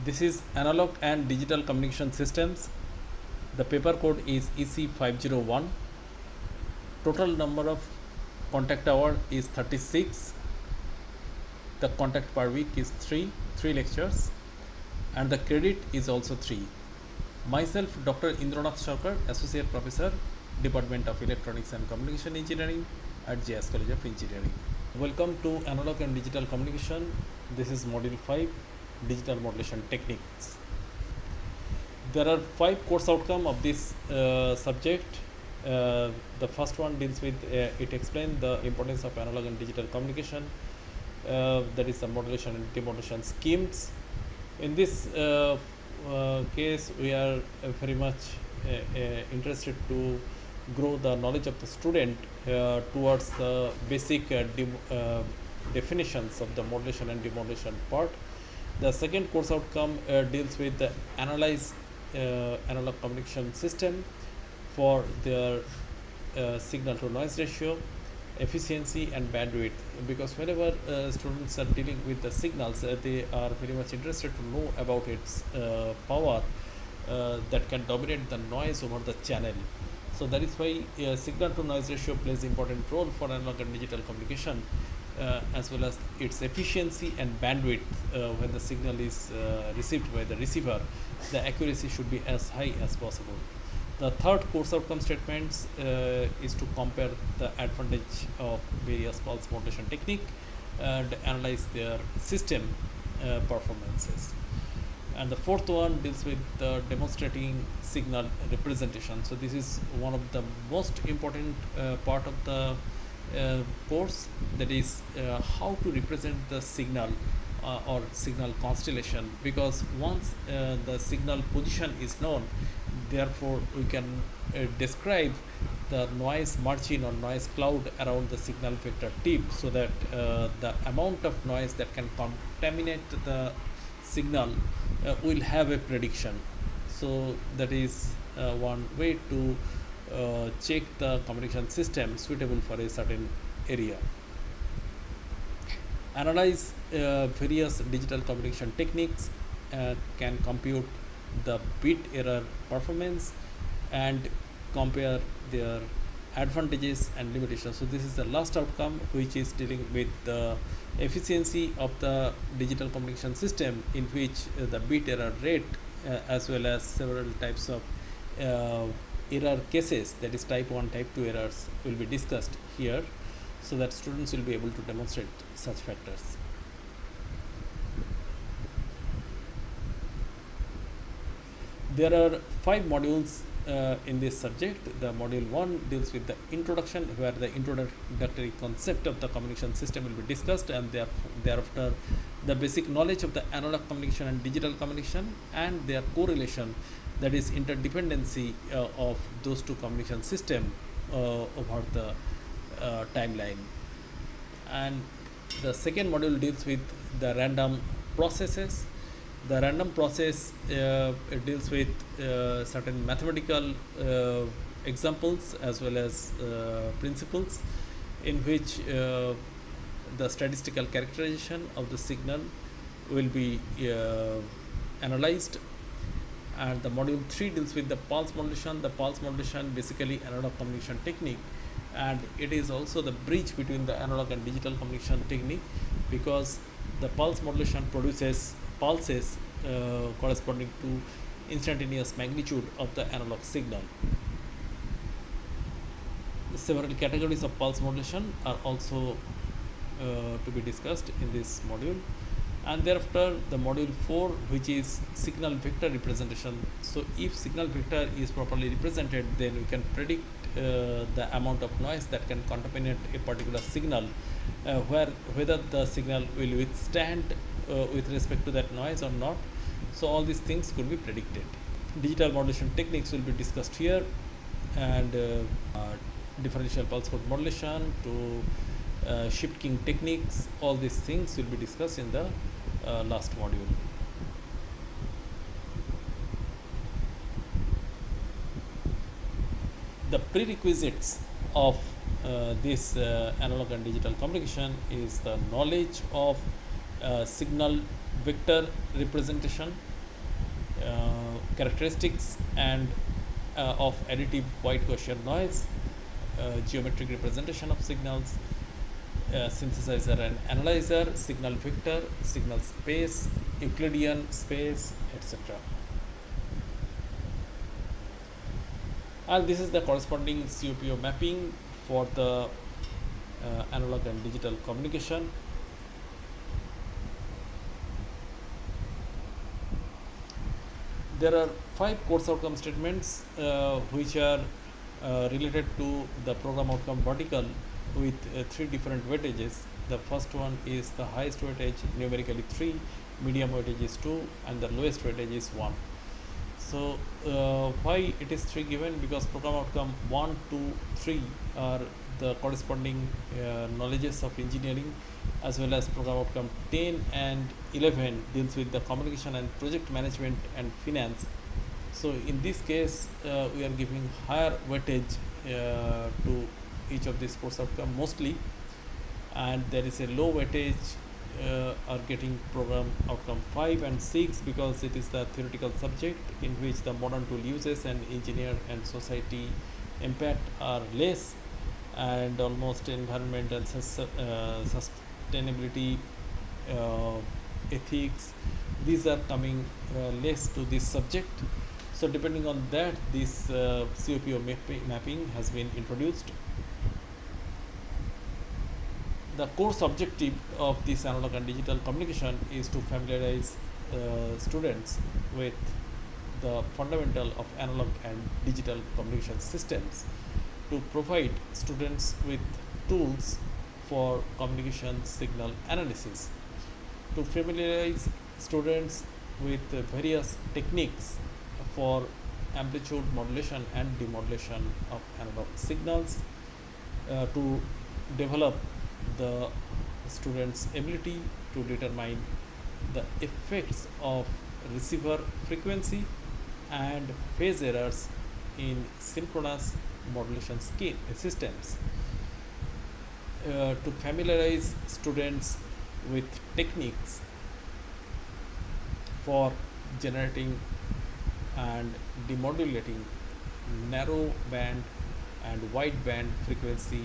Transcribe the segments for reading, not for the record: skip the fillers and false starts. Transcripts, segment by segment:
This is analog and digital communication systems. The paper code is EC501. Total number of contact hour is 36. The contact per week is 3 lectures, and the credit is also 3. Myself, Dr. Indranath Sarkar, Associate Professor, Department of Electronics and Communication Engineering at JS College of Engineering. Welcome to Analog and Digital Communication. This is Module 5, Digital Modulation Techniques. There are 5 course outcomes of this subject. The first one deals with, it explains the importance of analog and digital communication. That is the modulation and demodulation schemes. In this case, we are very much interested to grow the knowledge of the student towards the basic definitions of the modulation and demodulation part. The second course outcome deals with the analyze analog communication system for their signal to noise ratio, efficiency and bandwidth, because whenever students are dealing with the signals, they are very much interested to know about its power that can dominate the noise over the channel. So that is why signal to noise ratio plays important role for analog and digital communication, as well as its efficiency and bandwidth. When the signal is received by the receiver, the accuracy should be as high as possible. The third course outcome statements is to compare the advantage of various pulse modulation technique and analyze their system performances. And the fourth one deals with demonstrating signal representation. So this is one of the most important part of the course, that is how to represent the signal or signal constellation, because once the signal position is known, therefore we can describe the noise margin or noise cloud around the signal vector tip, so that the amount of noise that can contaminate the signal will have a prediction. So that is one way to check the communication system suitable for a certain area. Analyze various digital communication techniques, can compute the bit error performance and compare their advantages and limitations. So this is the last outcome, which is dealing with the efficiency of the digital communication system, in which the bit error rate as well as several types of error cases, that is type 1, type 2 errors, will be discussed here, so that students will be able to demonstrate such factors. There are 5 modules in this subject. The module 1 deals with the introduction, where the introductory concept of the communication system will be discussed, and thereafter the basic knowledge of the analog communication and digital communication and their correlation, that is interdependency of those two communication system over the timeline. And the second module deals with the random processes. The random process it deals with certain mathematical examples as well as principles, in which the statistical characterization of the signal will be analyzed. And the module 3 deals with the pulse modulation. The pulse modulation basically analog communication technique, and it is also the bridge between the analog and digital communication technique, because the pulse modulation produces pulses corresponding to instantaneous magnitude of the analog signal. Several categories of pulse modulation are also to be discussed in this module. And thereafter the module 4, which is signal vector representation. So if signal vector is properly represented, then we can predict the amount of noise that can contaminate a particular signal, whether the signal will withstand with respect to that noise or not. So all these things could be predicted. Digital modulation techniques will be discussed here, and differential pulse mode modulation to shift keying techniques, all these things will be discussed in the last module. The prerequisites of this analog and digital communication is the knowledge of signal vector representation, characteristics and of additive white Gaussian noise, geometric representation of signals, synthesizer and analyzer, signal vector, signal space, Euclidean space, etc. And this is the corresponding COPO mapping for the analog and digital communication. There are 5 course outcome statements which are related to the program outcome vertical with 3 different weightages. The first one is the highest weightage, numerically 3, medium weightage is 2, and the lowest weightage is 1. So why it is 3 given? Because program outcome 1, 2, 3 are the corresponding knowledges of engineering, as well as program outcome 10 and 11 deals with the communication and project management and finance. So in this case we are giving higher weightage to each of these course outcome mostly, and there is a low weightage are getting program outcome 5 and 6 because it is the theoretical subject in which the modern tool uses and engineer and society impact are less, and almost environment and sustainability, ethics, these are coming less to this subject. So depending on that, this COPO mapping has been introduced. The course objective of this analog and digital communication is to familiarize students with the fundamental of analog and digital communication systems, to provide students with tools for communication signal analysis, to familiarize students with various techniques for amplitude modulation and demodulation of analog signals, to develop the students' ability to determine the effects of receiver frequency and phase errors in synchronous modulation systems, to familiarize students with techniques for generating and demodulating narrow band and wide band frequency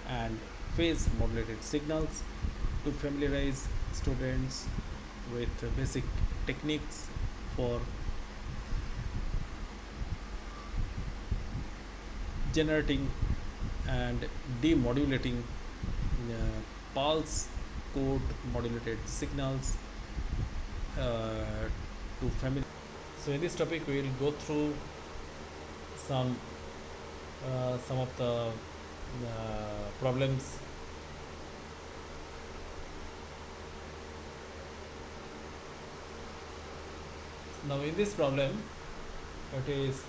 and phase modulated signals, to familiarize students with basic techniques for generating and demodulating pulse code modulated signals, to familiar. So in this topic we will go through some of the problems. Now in this problem, it is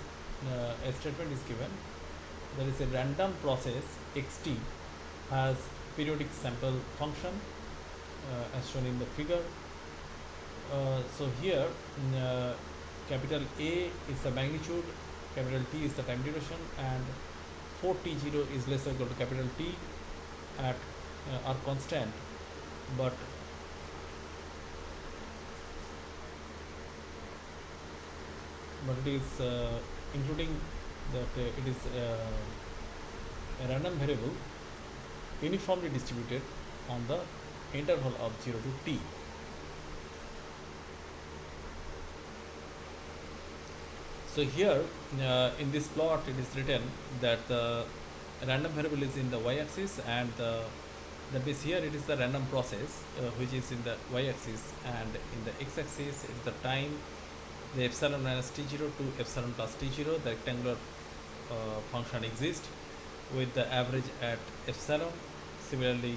a statement is given. There is a random process xt has periodic sample function as shown in the figure. So here capital A is the magnitude, capital T is the time duration, and 4t0 is less or equal to capital T at are constant, but it is including that it is a random variable uniformly distributed on the interval of 0 to t. So here in this plot it is written that the random variable is in the y-axis, and that means here it is the random process which is in the y-axis, and in the x-axis it is the time, the epsilon minus t0 to epsilon plus t0, the rectangular function exists with the average at epsilon. Similarly,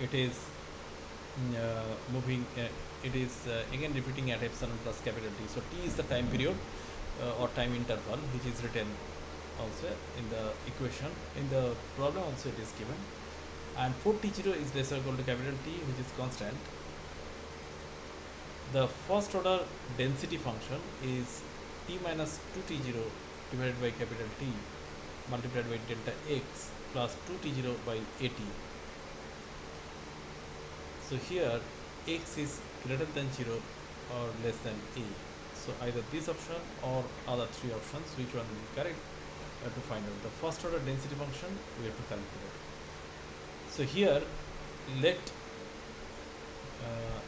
it is moving, it is again repeating at epsilon plus capital T. So t is the time period or time interval which is written also in the equation. In the problem also it is given, and 4t0 is less or equal to capital T, which is constant. The first order density function is t minus 2t0 divided by capital T multiplied by delta x plus 2t0 by at. So here x is greater than 0 or less than a. So either this option or other three options, which one will be correct, we have to find out. The first order density function we have to calculate. So here let uh,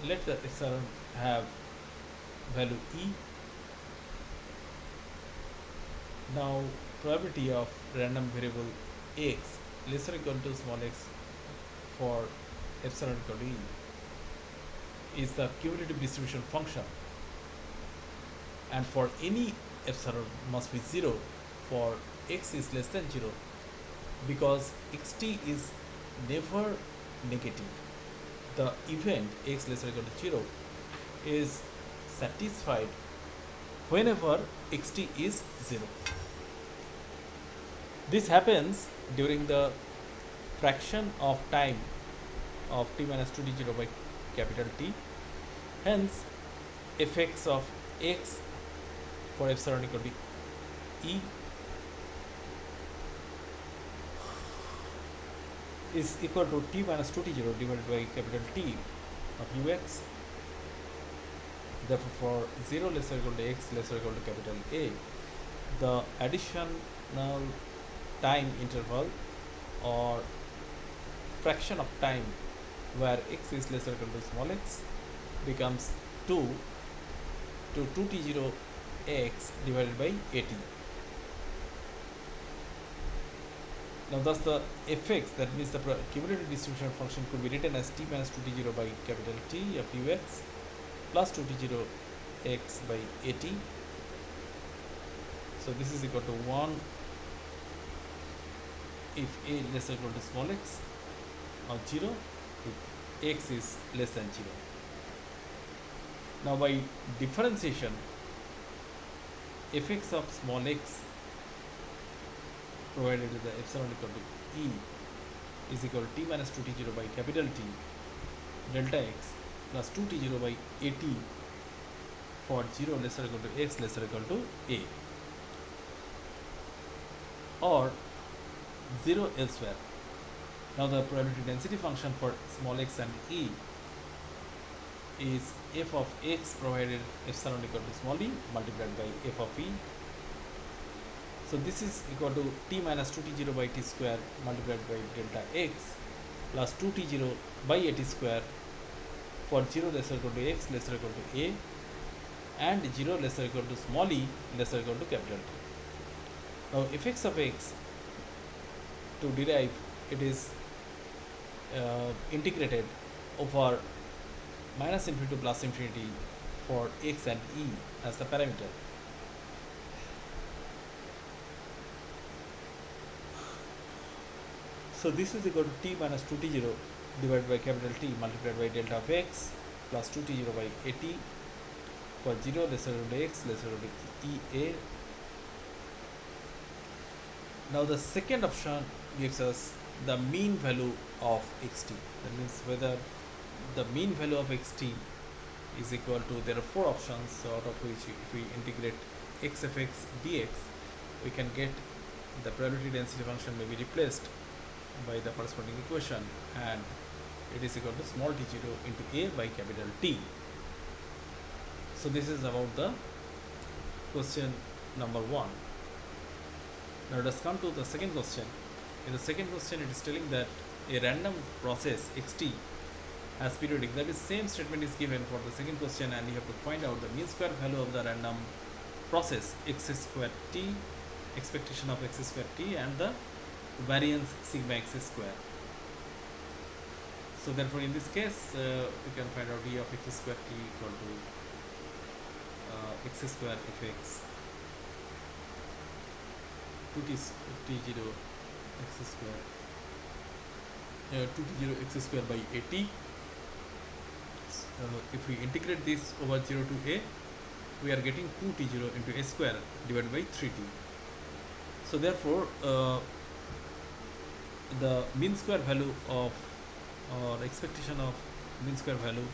let the epsilon have value e. Now probability of random variable x lesser or equal to small x for epsilon equal to e is the cumulative distribution function, and for any epsilon must be 0 for x is less than 0, because xt is never negative. The event x less or equal to 0 is satisfied whenever xt is 0. This happens during the fraction of time of t minus 2t0 by capital T. Hence, fx of x for epsilon equal to e is equal to t minus 2t0 divided by capital T of ux. Therefore, for 0 less or equal to x less or equal to capital A, the additional time interval or fraction of time where x is less or equal to small x becomes 2 to 2t0 x divided by at. Now thus the fx, that means the cumulative distribution function, could be written as t minus 2t0 by capital T of ux plus 2t0 x by at. So this is equal to 1 if a less or equal to small x, or 0 if x is less than 0. Now by differentiation, fx of small x provided the epsilon equal to e is equal to t minus 2t0 by capital T delta x plus 2t0 by at for 0 less or equal to x less or equal to a, or 0 elsewhere. Now the probability density function for small x and e is f of x provided epsilon equal to small e multiplied by f of e. So this is equal to t minus 2t0 by t square multiplied by delta x plus 2t0 by at square for 0 less or equal to x less or equal to a, and 0 less or equal to small e less or equal to capital T. Now fx of x, to derive it, is integrated over minus infinity to plus infinity for x and e as the parameter. So this is equal to t minus 2t0 divided by capital T multiplied by delta of x plus 2t0 by at for 0 less or equal to x less or equal to ea. Now the second option gives us the mean value of xt. That means whether the mean value of xt is equal to, there are four options, so out of which if we integrate x of x dx, we can get the probability density function may be replaced by the corresponding equation, and it is equal to small t0 into a by capital T. So this is about the question number 1. Now let us come to the second question. In the second question, it is telling that a random process xt has periodic. That is, same statement is given for the second question, and you have to find out the mean square value of the random process x square t, expectation of x square t, and the variance sigma x square. So therefore in this case we can find out d of x square t equal to x square fx 2t0 x square 2t0 x square by at. If we integrate this over 0 to a, we are getting 2t0 into a square divided by 3t. So therefore the mean square value of, or expectation of mean square value,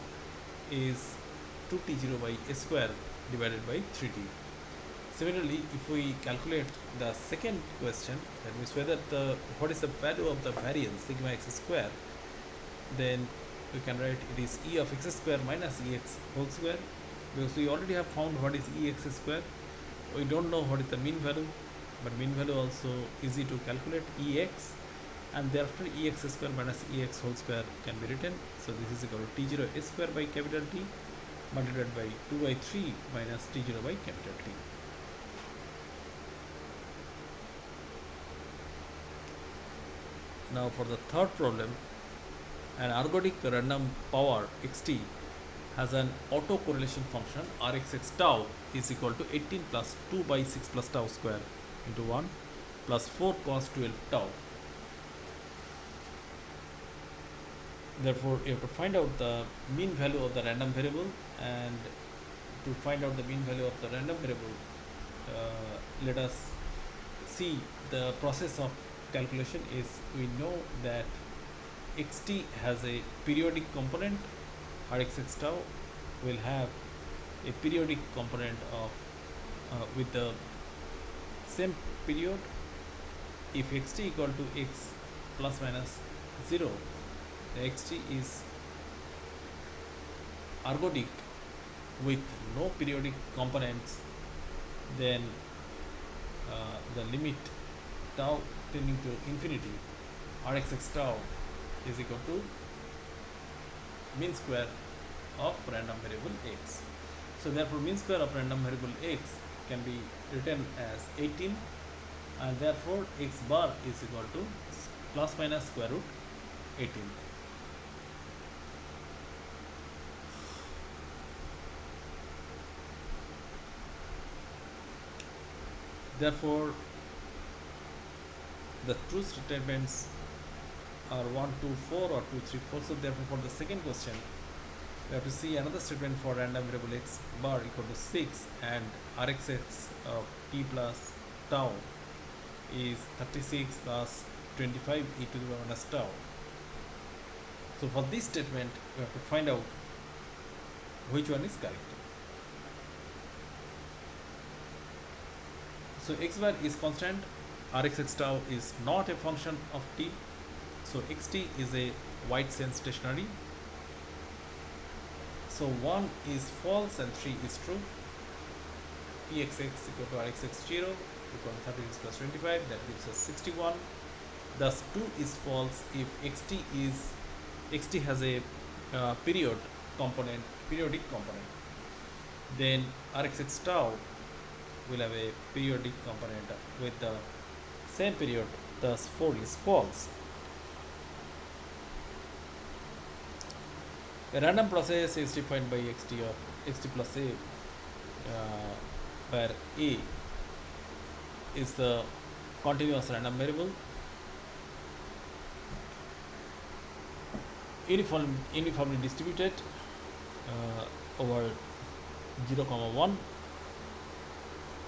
is 2t0 by a square divided by 3t. Similarly, if we calculate the second question, that means whether what is the value of the variance sigma x square, then we can write it is e of x square minus ex whole square because we already have found what is ex square. We don't know what is the mean value, but mean value also easy to calculate, ex, and thereafter ex square minus ex whole square can be written. So this is equal to t0 s square by capital T multiplied by 2 by 3 minus t0 by capital T. Now for the third problem, an ergodic random power xt has an autocorrelation function rxx tau is equal to 18 plus 2 by 6 plus tau square into 1 plus 4 cos 12 tau. Therefore, you have to find out the mean value of the random variable, and to find out the mean value of the random variable, let us see the process of calculation. Is we know that xt has a periodic component, rxx tau will have a periodic component of with the same period. If xt equal to x plus minus 0, the xt is ergodic with no periodic components, then the limit tau tending to infinity, rxx tau is equal to mean square of random variable x. So therefore mean square of random variable x can be written as 18, and therefore x bar is equal to plus minus square root 18. Therefore the true statements are 1, 2, 4 or 2, 3, 4. So therefore for the second question we have to see another statement for random variable x bar equal to 6 and rxx of t plus tau is 36 plus 25 e to the power minus tau. So for this statement we have to find out which one is correct. So x bar is constant, rxx tau is not a function of t, so xt is a white sense stationary. So 1 is false and 3 is true. Pxx equal to rxx 0 equal to 36 plus 25, that gives us 61. Thus 2 is false if xt has a periodic component, then rxx tau will have a periodic component with the same period, thus 4 is false. A random process is defined by xt or xt plus a, where a is the continuous random variable, uniformly distributed over 0, 1,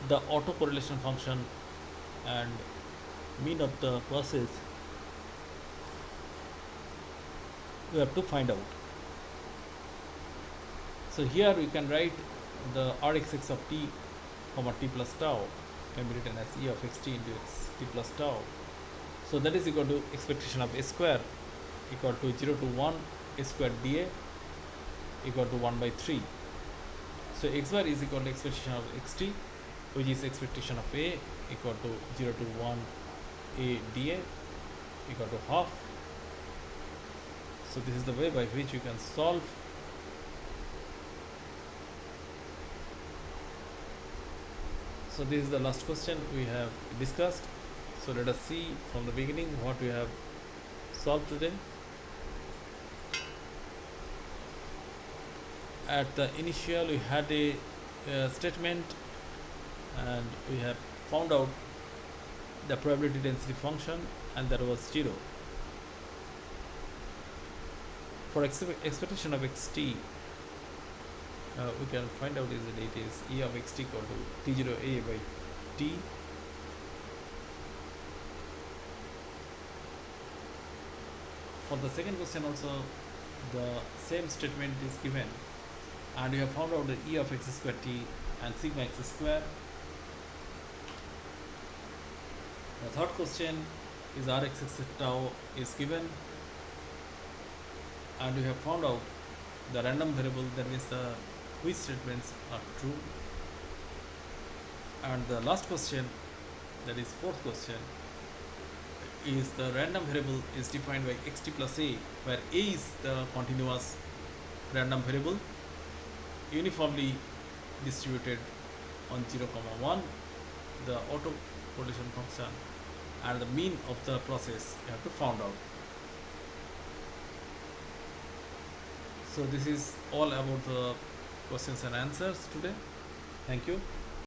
the autocorrelation function and mean of the process we have to find out. So here we can write the rxx of t comma t plus tau can be written as e of xt into xt plus tau. So that is equal to expectation of a square equal to 0 to 1 a square dA equal to 1 by 3. So x bar is equal to expectation of xt, which is expectation of a equal to 0 to 1 a dA equal to half. So this is the way by which you can solve. So this is the last question we have discussed. So let us see from the beginning what we have solved today. At the initial we had a statement and we have found out the probability density function and that was 0. For expectation of xt, we can find out is that it is e of xt equal to t0a by t. For the second question also the same statement is given and we have found out the e of x square t and sigma x square. The third question is rxx tau is given and we have found out the random variable, that means the which statements are true. And the last question, that is fourth question, is the random variable is defined by xt plus a, where a is the continuous random variable uniformly distributed on 0 comma 1, the auto correlation function, and the mean of the process you have to find out. So this is all about the questions and answers today. Thank you.